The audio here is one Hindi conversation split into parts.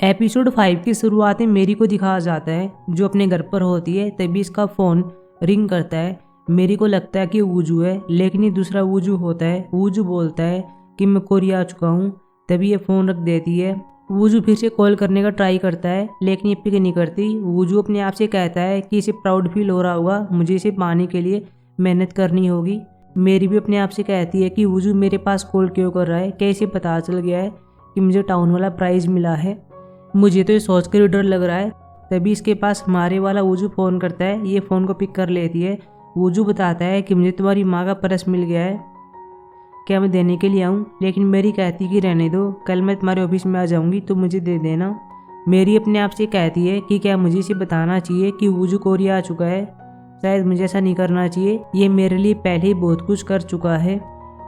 एपिसोड 5 की शुरुआत में मेरी को दिखाया जाता है जो अपने घर पर होती है। तभी इसका फ़ोन रिंग करता है। मेरी को लगता है कि वूजू है, लेकिन ये दूसरा वूजू होता है। वूजू बोलता है कि मैं कोरिया आ चुका हूँ। तभी ये फ़ोन रख देती है। वूजू फिर से कॉल करने का ट्राई करता है, लेकिन ये पिक नहीं करती। वूजू अपने आप से कहता है कि इसे प्राउड फील हो रहा होगा, मुझे इसे पाने के लिए मेहनत करनी होगी। मेरी भी अपने आप से कहती है कि वूजू मेरे पास कॉल क्यों कर रहा है, क्या इसे पता चल गया है कि मुझे टाउन वाला प्राइज़ मिला है। मुझे तो ये सोच कर डर लग रहा है। तभी इसके पास हमारे वाला वूजू फ़ोन करता है। ये फ़ोन को पिक कर लेती है। वूजू बताता है कि मुझे तुम्हारी माँ का पर्स मिल गया है, क्या मैं देने के लिए आऊँ। लेकिन मेरी कहती कि रहने दो, कल मैं तुम्हारे ऑफिस में आ जाऊँगी तो मुझे दे देना। मेरी अपने आप से कहती है कि क्या मुझे इसे बताना चाहिए कि वूजू कोरिया आ चुका है। शायद मुझे ऐसा नहीं करना चाहिए, ये मेरे लिए पहले ही बहुत कुछ कर चुका है।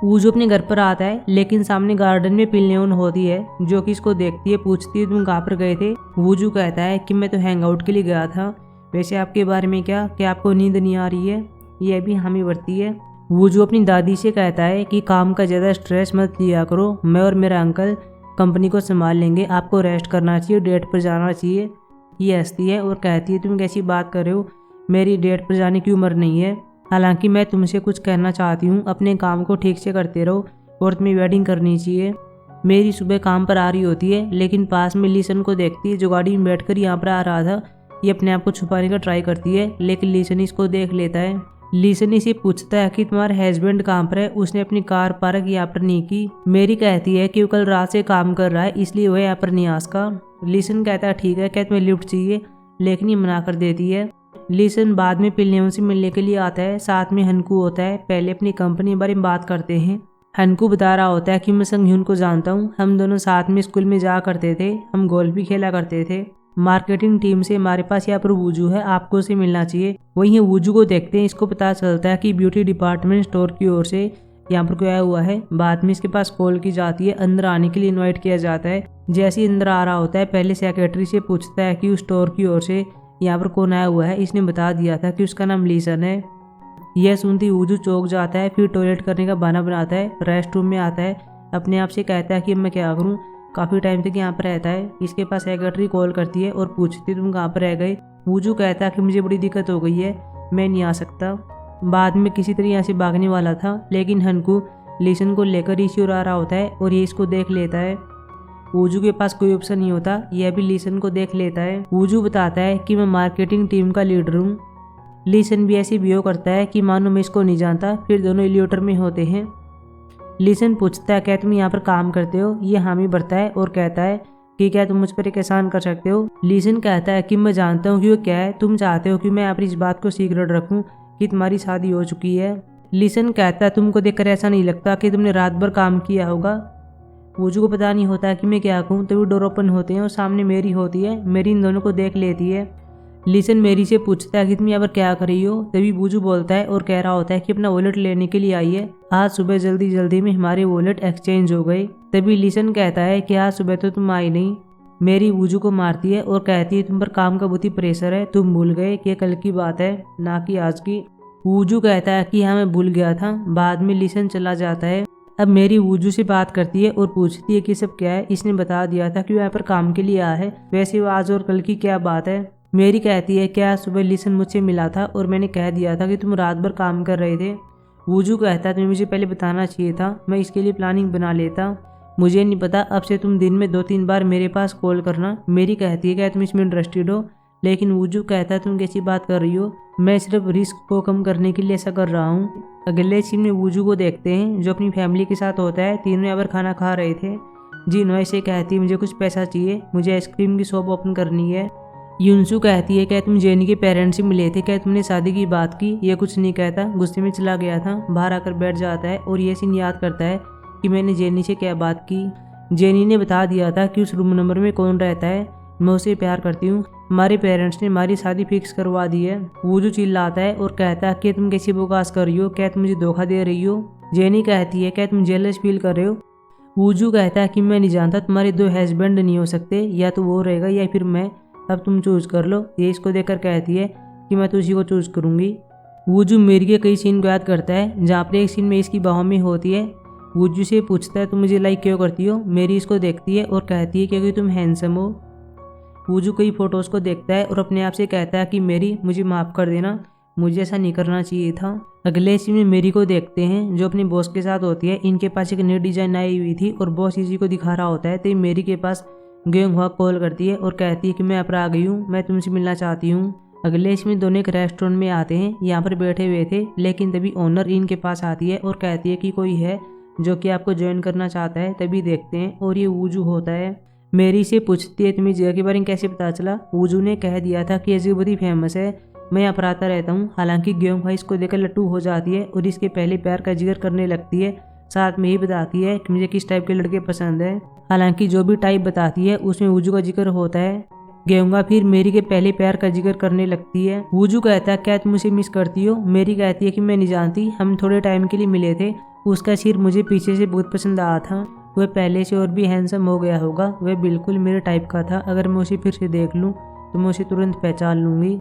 वूजू अपने घर पर आता है, लेकिन सामने गार्डन में पिल्लियोन होती है जो कि इसको देखती है। पूछती है तुम कहाँ पर गए थे। वूजू कहता है कि मैं तो हैंग आउट के लिए गया था। वैसे आपके बारे में क्या आपको नींद नहीं आ रही है। ये भी हामी भरती है। वूजू अपनी दादी से कहता है कि काम का ज़्यादा स्ट्रेस मत लिया करो, मैं और मेरा अंकल कंपनी को संभाल लेंगे, आपको रेस्ट करना चाहिए, डेट पर जाना चाहिए। ये हंसती है और कहती है तुम कैसी बात कर रहे हो, मेरी डेट पर जाने की उम्र नहीं है। हालांकि मैं तुमसे कुछ कहना चाहती हूँ, अपने काम को ठीक से करते रहो और तुम्हें वेडिंग करनी चाहिए। मेरी सुबह काम पर आ रही होती है, लेकिन पास में लीसन को देखती है जो गाड़ी में बैठकर यहाँ पर आ रहा था। ये अपने आप को छुपाने का ट्राई करती है, लेकिन लीसन इसको देख लेता है। लीसन इसे पूछता है कि तुम्हारा हस्बैंड कहाँ पर है, उसने अपनी कार पार्क यहाँ पर नहीं की। मेरी कहती है कि वो कल रात से काम कर रहा है, इसलिए वह यहाँ पर नहीं आ सका। लीसन कहता है ठीक है, क्या तुम्हें लिफ्ट चाहिए, लेकिन ये मना कर देती है। लीसन बाद में पिल्लियों से मिलने के लिए आता है। साथ में हनकू होता है। पहले अपनी कंपनी के बारे में बात करते हैं। हनकू बता रहा होता है कि मैं संगह्यून को जानता हूँ, हम दोनों साथ में स्कूल में जा करते थे, हम गोल्फ भी खेला करते थे। मार्केटिंग टीम से हमारे पास यहाँ पर वूजू है, आपको उसे मिलना चाहिए। वहीं वूजू को देखते हैं, इसको पता चलता है कि ब्यूटी डिपार्टमेंट स्टोर की ओर से यहाँ पर कोई आया हुआ है। बाद में इसके पास कॉल की जाती है, अंदर आने के लिए इन्वाइट किया जाता है। जैसे ही अंदर आ रहा होता है, पहले सेक्रेटरी से पूछता है कि उस स्टोर की ओर से यहाँ पर कौन आया हुआ है। इसने बता दिया था कि उसका नाम लीसन है। यह सुनती वूजू चौंक जाता है, फिर टॉयलेट करने का बहाना बनाता है, रेस्ट रूम में आता है। अपने आप से कहता है कि मैं क्या करूँ, काफ़ी टाइम तक यहाँ पर रहता है। इसके पास सेक्रेटरी कॉल करती है और पूछती तुम कहाँ पर रह गए। वूजू कहता है कि मुझे बड़ी दिक्कत हो गई है, मैं नहीं आ सकता। बाद में किसी तरह यहाँ से भागने वाला था, लेकिन हनकू लीसन को लेकर इसी ओर आ रहा होता है और ये इसको देख लेता है। वूजू के पास कोई ऑप्शन नहीं होता, यह भी लीसन को देख लेता है। वूजू बताता है कि मैं मार्केटिंग टीम का लीडर हूँ। लीसन भी ऐसी बिहेव करता है कि मानो मैं इसको नहीं जानता। फिर दोनों एलिवेटर में होते हैं। लीसन पूछता है क्या तुम यहाँ पर काम करते हो। ये हामी भरता है और कहता है कि क्या तुम मुझ पर एक एहसान कर सकते हो। लीसन कहता है कि मैं जानता हूँ कि वो क्या है, तुम चाहते हो कि मैं यहाँ पर इस बात को सीक्रेट रखूँ कि तुम्हारी शादी हो चुकी है। लीसन कहता है तुमको देखकर ऐसा नहीं लगता कि तुमने रात भर काम किया होगा। वूजू को पता नहीं होता कि मैं क्या कहूँ। तभी डोर ओपन होते हैं और सामने मेरी होती है। मेरी इन दोनों को देख लेती है। लीसन मेरी से पूछता है कि तुम यहाँ पर क्या कर रही हो। तभी वूजू बोलता है और कह रहा होता है कि अपना वॉलेट लेने के लिए आई है। आज सुबह जल्दी जल्दी में हमारे वॉलेट एक्सचेंज हो गए। तभी लीसन कहता है कि आज सुबह तो तुम आई नहीं। मेरी वूजू को मारती है और कहती है तुम पर काम का बहुत ही प्रेशर है, तुम भूल गए कि कल की बात है ना कि आज की। वूजू कहता है कि हाँ मैं भूल गया था। बाद में लीसन चला जाता है। अब मेरी वूजू से बात करती है और पूछती है कि सब क्या है। इसने बता दिया था कि वो यहाँ पर काम के लिए आया है। वैसे वो आज और कल की क्या बात है। मेरी कहती है क्या सुबह लीसन मुझसे मिला था और मैंने कह दिया था कि तुम रात भर काम कर रहे थे। वूजू कहता है तुम्हें मुझे पहले बताना चाहिए था, मैं इसके लिए प्लानिंग बना लेता। मुझे नहीं पता, अब से तुम दिन में 2-3 बार मेरे पास कॉल करना। मेरी कहती है क्या तुम इसमें इंटरेस्टेड हो। लेकिन वूजू कहता है तुम कैसी बात कर रही हो, मैं सिर्फ रिस्क को कम करने के लिए ऐसा कर रहा हूँ। अगले सीन में वूजू को देखते हैं जो अपनी फैमिली के साथ होता है। तीनों यहाँ पर खाना खा रहे थे। जिन्हों से कहती है मुझे कुछ पैसा चाहिए, मुझे आइसक्रीम की शॉप ओपन करनी है। यूनसू कहती है क्या तुम जेनी के पेरेंट्स से मिले थे, क्या तुमने शादी की बात की। ये कुछ नहीं कहता, गुस्से में चला गया था। बाहर आकर बैठ जाता है और ये सीन याद करता है कि मैंने जेनी से क्या बात की। जेनी ने बता दिया था कि उस रूम नंबर में कौन रहता है, मैं उसे प्यार करती हूँ। हमारे पेरेंट्स ने हमारी शादी फिक्स करवा दी है। वूजू चिल्लाता है और कहता है कि तुम कैसी बकवास कर रही हो, क्या तुम मुझे धोखा दे रही हो। जेनी कहती है क्या तुम जेलस फील कर रहे हो। वूजू कहता है कि मैं नहीं जानता, तुम्हारे 2 हस्बैंड नहीं हो सकते, या तो वो रहेगा या फिर मैं, अब तुम चूज कर लो। ये इसको देखकर कहती है कि मैं तो उसी को चूज करूँगी। वूजू मेरी के कई सीन को याद करता है, जहाँ पर एक सीन में इसकी बाहों में होती है। वूजू से पूछता है तुम मुझे लाइक क्यों करती हो। मेरी इसको देखती है और कहती है क्योंकि तुम हैंडसम हो। वूजू कई फोटोज को देखता है और अपने आप से कहता है कि मेरी मुझे माफ़ कर देना, मुझे ऐसा नहीं करना चाहिए था। अगले सीन में मेरी को देखते हैं जो अपने बॉस के साथ होती है। इनके पास एक नई डिजाइन आई हुई थी और बॉस इसी को दिखा रहा होता है। तो मेरी के पास ग्योंगहुआ कॉल करती है और कहती है कि मैं अब आ गई हूँ, मैं तुमसे मिलना चाहती हूँ। अगले इसमें दोनों एक रेस्टोरेंट में आते हैं। यहाँ पर बैठे हुए थे, लेकिन तभी ओनर इनके पास आती है और कहती है कि कोई है जो कि आपको ज्वाइन करना चाहता है। तभी देखते हैं और ये वूजू होता है। मेरी से पूछती है तुम्हें जगह के बारे में कैसे पता चला। वूजू ने कह दिया था कि ये जगह बड़ी फेमस है, मैं यहाँ पर आता रहता हूँ। हालांकि ग्योंगहुआ इसको देखकर लट्टू हो जाती है और इसके पहले प्यार का जिक्र करने लगती है। साथ में ही बताती है कि मुझे किस टाइप के लड़के पसंद है। हालांकि जो भी टाइप बताती है उसमें वूजू का जिक्र होता है। ग्योंगहुआ फिर मेरी के पहले प्यार का जिक्र करने लगती है। वूजू कहता है क्या तुम उसे मिस करती हो। मेरी कहती है कि मैं नहीं जानती, हम थोड़े टाइम के लिए मिले थे, उसका सिर मुझे पीछे से बहुत पसंद आया था, वह पहले से और भी हैंडसम हो गया होगा, वह बिल्कुल मेरे टाइप का था, अगर मैं उसे फिर से देख लूँ तो मैं उसे तुरंत पहचान लूँगी।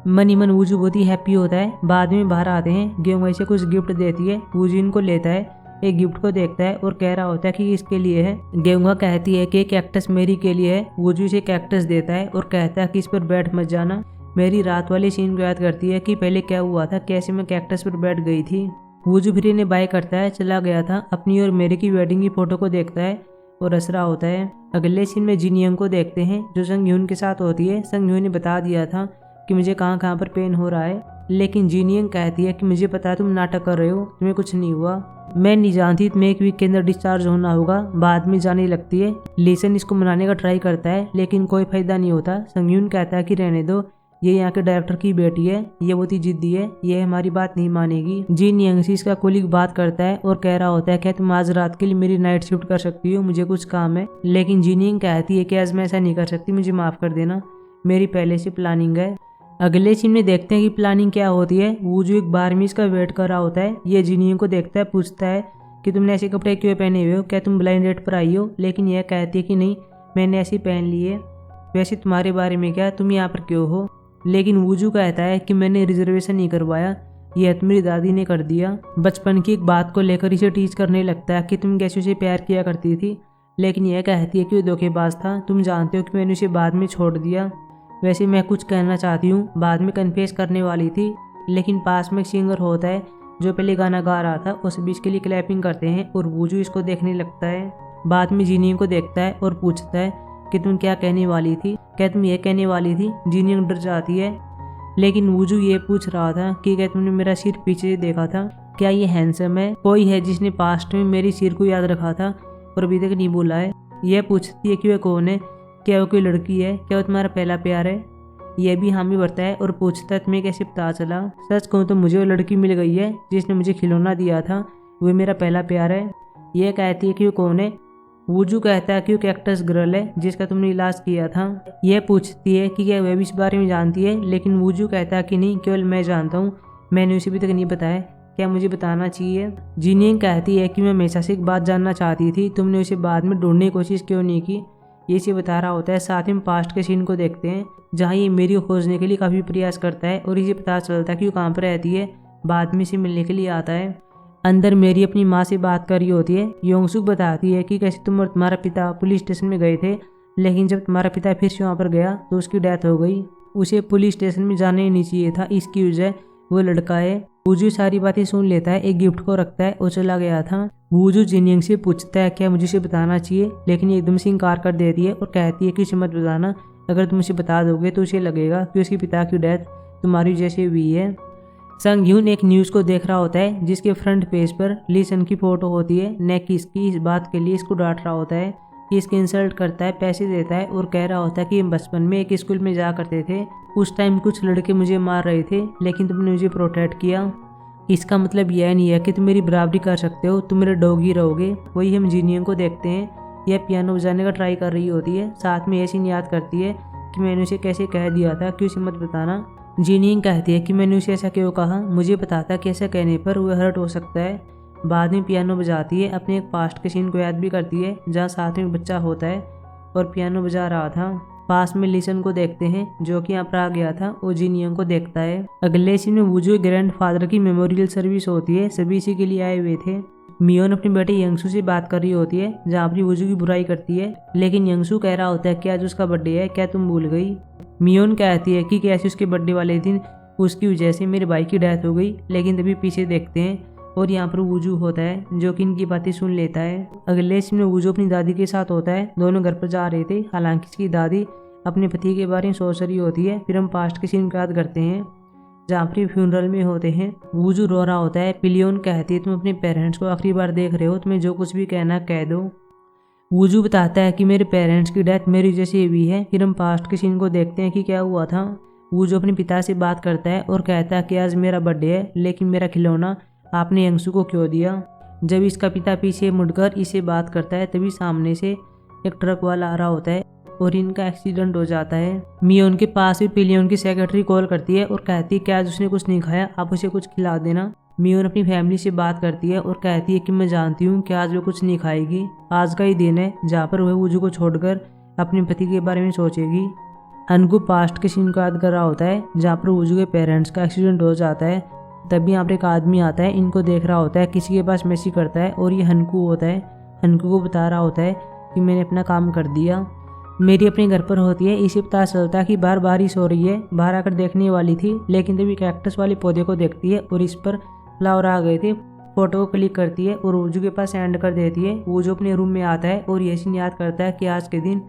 मन ही मन वूजू बहुत ही हैप्पी होता है। बाद में बाहर आते हैं, ग्योंगहुआ इसे कुछ गिफ्ट देती है। वूजू इनको लेता है, एक गिफ्ट को देखता है और कह रहा होता है कि इसके लिए है। ग्योंगहुआ कहती है कि कैक्टस मेरी के लिए है। वूजू इसे कैक्टस देता है और कहता है कि इस पर बैठ मत जाना। मेरी रात वाले सीन को याद करती है कि पहले क्या हुआ था, कैसे मैं कैक्टस पर बैठ गई थी। वूजू फिर इन्हें बाय करता है, चला गया था। अपनी और मेरी की वेडिंग की फोटो को देखता है और हंस रहा होता है। अगले सीन में जिनयंग को देखते हैं जो संगह्यून के साथ होती है। संगह्यून ने बता दिया था कि मुझे कहाँ कहाँ पर पेन हो रहा है, लेकिन जिनयंग कहती है कि मुझे पता है तुम नाटक कर रहे हो, तुम्हें कुछ नहीं हुआ, मैं नहीं जानती, तुम्हें एक वीक के अंदर डिस्चार्ज होना होगा। बाद में जाने लगती है। लीसन इसको मनाने का ट्राई करता है लेकिन कोई फायदा नहीं होता। संगह्यून कहता है कि रहने दो, ये यहाँ के डायरेक्टर की बेटी है, ये बहुत ही जिद्दी है, ये हमारी बात नहीं मानेगी। जिनयंग से इसका कोलीग बात करता है और कह रहा होता है क्या तुम आज रात के लिए मेरी नाइट शिफ्ट कर सकती हो, मुझे कुछ काम है। लेकिन जिनयंग कहती है कि आज मैं ऐसा नहीं कर सकती, मुझे माफ़ कर देना, मेरी पहले से प्लानिंग है। अगले सीन में देखते हैं कि प्लानिंग क्या होती है। वूजू एक बार में इसका वेट कर रहा होता है। ये जिनयंग को देखता है, पूछता है कि तुमने ऐसे कपड़े क्यों पहने हुए हो, क्या तुम ब्लाइंड डेट पर आई हो। लेकिन यह कहती है कि नहीं, मैंने ऐसे पहन लिए, वैसे तुम्हारे बारे में क्या, तुम यहाँ पर क्यों हो। लेकिन वूजू कहता है कि मैंने रिजर्वेशन नहीं करवाया, यह तो मेरी दादी ने कर दिया। बचपन की एक बात को लेकर इसे टीच करने लगता है कि तुम कैसे उसे प्यार किया करती थी। लेकिन यह कहती है कि वो धोखेबाज था, तुम जानते हो कि मैंने उसे बाद में छोड़ दिया। वैसे मैं कुछ कहना चाहती हूँ, बाद में कन्फेस करने वाली थी, लेकिन पास में एक सिंगर होता है जो पहले गाना गा रहा था, उस बीच के लिए क्लैपिंग करते हैं और वूजू इसको देखने लगता है। बाद में जिनयंग को देखता है और पूछता है कि तुम क्या कहने वाली थी, क्या तुम ये कहने वाली थी। जिनयंग डर जाती है, लेकिन वूजू ये पूछ रहा था कि क्या तुमने मेरा सिर पीछे से देखा था, क्या ये हैंडसम है, कोई है जिसने पास्ट में मेरी सिर को याद रखा था और अभी तक नहीं बोला है। यह पूछती है कि वह कौन है, क्या वो कोई लड़की है, क्या वो तुम्हारा पहला प्यार है। यह भी हामी भरता है और पूछता है तुम्हें कैसे पता चला। सच कहूँ तो मुझे वो लड़की मिल गई है जिसने मुझे खिलौना दिया था, वो मेरा पहला प्यार है। यह कहती है कि वो कौन है। वूजू कहता है कि वो कैक्टस गर्ल है जिसका तुमने इलाज किया था। यह पूछती है कि क्या वह भी इस बारे में जानती है, लेकिन वूजू कहता है कि नहीं, केवल मैं जानता हूँ, मैंने उसे अभी तक नहीं बताया, क्या मुझे बताना चाहिए। जिनयंग कहती है कि मैं हमेशा से एक बात जानना चाहती थी, तुमने उसे बाद में ढूंढने की कोशिश क्यों नहीं की। ये इसे बता रहा होता है। साथ में पास्ट के सीन को देखते हैं जहाँ ये मेरी को खोजने के लिए काफ़ी प्रयास करता है और इसे पता चलता है कि वो कहाँ पर रहती है। बाद में इसे मिलने के लिए आता है। अंदर मेरी अपनी माँ से बात कर रही होती है। योंगसुक बताती है कि कैसे तुम और तुम्हारा पिता पुलिस स्टेशन में गए थे, लेकिन जब तुम्हारा पिता फिर से वहाँ पर गया तो उसकी डेथ हो गई। उसे पुलिस स्टेशन में जाने ही नहीं चाहिए था, इसकी वजह वो लड़का है। वूजू सारी बातें सुन लेता है, एक गिफ्ट को रखता है और चला गया था। वूजू जिनयंग से पूछता है क्या मुझे उसे बताना चाहिए, लेकिन ये एकदम से इनकार कर देती है और कहती है कि उसे मत बताना, अगर तुम उसे बता दोगे तो उसे लगेगा कि उसके पिता की डेथ तुम्हारी वजह से हुई है। संगह्यून एक न्यूज़ को देख रहा होता है जिसके फ्रंट पेज पर लीसन की फोटो होती है। नेक इसकी इस बात के लिए इसको डांट रहा होता है कि इसकी इंसल्ट करता है, पैसे देता है और कह रहा होता है कि बचपन में एक स्कूल में जा करते थे, उस टाइम कुछ लड़के मुझे मार रहे थे लेकिन तुमने मुझे प्रोटेक्ट किया। इसका मतलब यह नहीं है कि तुम मेरी बराबरी कर सकते हो, तुम मेरे डॉगी रहोगे। वही हम जिनयंग को देखते हैं, यह पियानो बजाने का ट्राई कर रही होती है। साथ में ऐसी याद करती है कि मैंने उसे कैसे कह दिया था कि उसे मत बताना। जिनयंग कहती है कि मैंने उसे ऐसा क्यों कहा, मुझे पता था कि ऐसा कहने पर वह हर्ट हो सकता है। बाद में पियानो बजाती है, अपने एक पास्ट के सीन को याद भी करती है जहाँ साथ में बच्चा होता है और पियानो बजा रहा था। पास में लीसन को देखते हैं जो कि यहाँ पर आ गया था, वो जिनयंग को देखता है। अगले सीन में वूजू ग्रैंड फादर की मेमोरियल सर्विस होती है, सभी इसी के लिए आए हुए थे। मियोन अपने बेटे यंगसू से बात कर रही होती है, जहाँ पर वूजू की बुराई करती है, लेकिन यंगसू कह रहा होता है कि आज उसका बर्थडे है, क्या तुम भूल गई। मियोन कहती है कि कैसे उसके बर्थडे वाले दिन उसकी वजह से मेरे भाई की डेथ हो गई, लेकिन तभी पीछे देखते हैं और यहाँ पर वूजू होता है जो कि इनकी बातें सुन लेता है। अगले सीन में वूजू अपनी दादी के साथ होता है, दोनों घर पर जा रहे थे। हालांकि इसकी दादी अपने पति के बारे में सोच रही होती है। फिर हम पास्ट के सीन को याद करते हैं जहाँ पर फ्यूनरल में होते हैं। वूजू रो रहा होता है। पिलियन कहती है तुम अपने पेरेंट्स को आखिरी बार देख रहे हो, तुम्हें जो कुछ भी कहना कह दो। वूजू बताता है कि मेरे पेरेंट्स की डेथ मेरी वजह से हुई है। फिर हम पास्ट के सीन को देखते हैं कि क्या हुआ था। वूजू अपने पिता से बात करता है और कहता है कि आज मेरा बर्थडे है, लेकिन मेरा खिलौना आपने यंगसू को क्यों दिया। जब इसका पिता पीछे मुड़कर इसे बात करता है तभी सामने से एक ट्रक वाला आ रहा होता है और इनका एक्सीडेंट हो जाता है। मियोन के पास भी पिलियन की सेक्रेटरी कॉल करती है और कहती है कि आज उसने कुछ नहीं खाया, आप उसे कुछ खिला देना। मियोन अपनी फैमिली से बात करती है और कहती है कि मैं जानती हूँ कि आज वो कुछ नहीं खाएगी। आज का ही दिन है जहाँ पर वह वूजू को छोड़कर अपने पति के बारे में सोचेगी। हनकू पास्ट के सीन को याद कर रहा होता है जहाँ पर वूजू के पेरेंट्स का एक्सीडेंट हो जाता है। तभी यहाँ पर एक आदमी आता है, इनको देख रहा होता है, किसी के पास मैसेज करता है और ये हनकू होता है। हनकू को बता रहा होता है कि मैंने अपना काम कर दिया। मेरी अपने घर पर होती है, इसे पता चलता है कि बाहर बारिश हो रही है। बाहर आकर देखने वाली थी, लेकिन तभी कैक्टस वाले पौधे को देखती है और इस पर फ्लावर आ गए थे। फोटो को क्लिक करती है और वूजू के पास सेंड कर देती है। वूजू अपने रूम में आता है और यही सीन याद करता है कि आज के दिन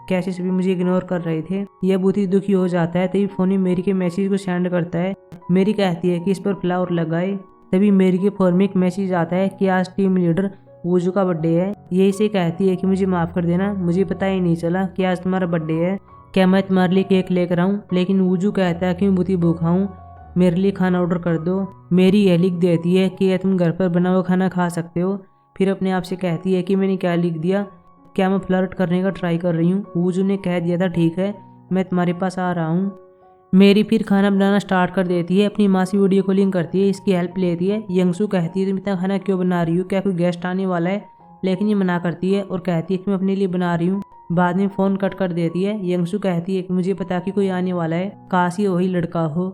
कैसे सभी मुझे इग्नोर कर रहे थे। यह बहुत ही दुखी हो जाता है। तभी फोन में मेरी के मैसेज को सेंड करता है। मेरी कहती है कि इस पर फ्लावर लगाए। तभी मेरी के फोन में एक मैसेज आता है कि आज टीम लीडर वूजू का बर्थडे है। ये इसे कहती है कि मुझे माफ़ कर देना, मुझे पता ही नहीं चला कि आज तुम्हारा बर्थडे है, क्या मैं तुम्हारे लिए केक लेकर आऊँ। लेकिन वूजू कहता है कि मैं बहुत ही भूखा हूँ, मेरे लिए खाना ऑर्डर कर दो। मेरी यह लिख देती है कि तुम घर पर बना हुआ खाना खा सकते हो। फिर अपने आप से कहती है कि मैंने क्या लिख दिया, क्या मैं फ्लर्ट करने का ट्राई कर रही हूँ। वूजू ने कह दिया था ठीक है मैं तुम्हारे पास आ रहा हूँ। मेरी फिर खाना बनाना स्टार्ट कर देती है, अपनी माँ से वीडियो कॉलिंग करती है, इसकी हेल्प लेती है। यंगसू कहती है तुम इतना खाना क्यों बना रही हो, क्या कोई गेस्ट आने वाला है, लेकिन ये मना करती है और कहती है कि मैं अपने लिए बना रही हूँ। बाद में फ़ोन कट कर देती है। यंगसू कहती है कि मुझे पता कि कोई आने वाला है, काश ही वही लड़का हो।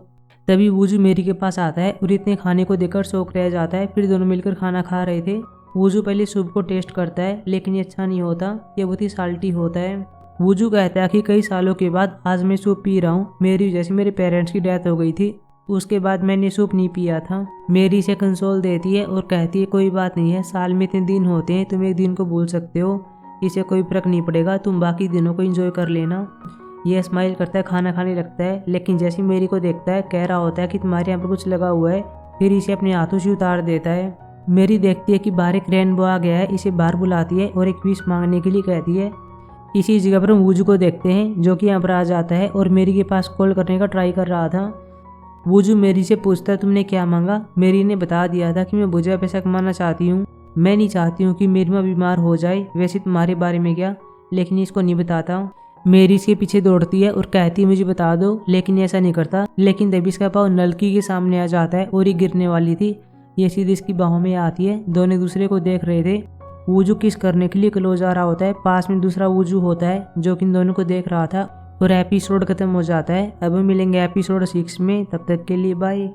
तभी वूजू मेरी के पास आता है और इतने खाने को देखकर शौक रह जाता है। फिर दोनों मिलकर खाना खा रहे थे। वूजू पहले सूप को टेस्ट करता है, लेकिन ये अच्छा नहीं होता, ये बहुत ही साल्टी होता है। वूजू कहता है कि कई सालों के बाद आज मैं सूप पी रहा हूँ, मेरी वजह से मेरे पेरेंट्स की डेथ हो गई थी, उसके बाद मैंने सूप नहीं पिया था। मेरी इसे कंसोल देती है और कहती है कोई बात नहीं है, साल में इतने दिन होते हैं, तुम एक दिन को भूल सकते हो, इसे कोई फर्क नहीं पड़ेगा, तुम बाकी दिनों को एंजॉय कर लेना। यह स्माइल करता है, खाना खाने लगता है, लेकिन जैसे मेरी को देखता है कह रहा होता है कि तुम्हारे यहाँ पर कुछ लगा हुआ है। फिर इसे अपने हाथों से उतार देता है। मेरी देखती है कि बाहर एक रेनबो आ गया है, इसे बाहर बुलाती है और एक विश मांगने के लिए कहती है। इसी जगह पर हम वूजू को देखते हैं जो कि यहाँ पर आ जाता है और मेरी के पास कॉल करने का ट्राई कर रहा था। वूजू मेरी से पूछता है तुमने क्या मांगा। मेरी ने बता दिया था कि मैं बुझा पैसा कमाना चाहती हूँ, मैं नहीं चाहती हूँ कि मेरी माँ बीमार हो जाए, वैसे तुम्हारे बारे में क्या, लेकिन इसको नहीं बताता। मेरी इसके पीछे दौड़ती है और कहती है मुझे बता दो, लेकिन ऐसा नहीं करता। लेकिन तभी इसका पाँव नलकी के सामने आ जाता है और ये गिरने वाली थी, ये सीधे इसकी बाहों में आती है। दोनों दूसरे को देख रहे थे। वूजू किस करने के लिए क्लोज आ रहा होता है, पास में दूसरा वूजू होता है जो कि इन दोनों को देख रहा था और एपिसोड खत्म हो जाता है। अब मिलेंगे एपिसोड 6 में, तब तक के लिए बाय।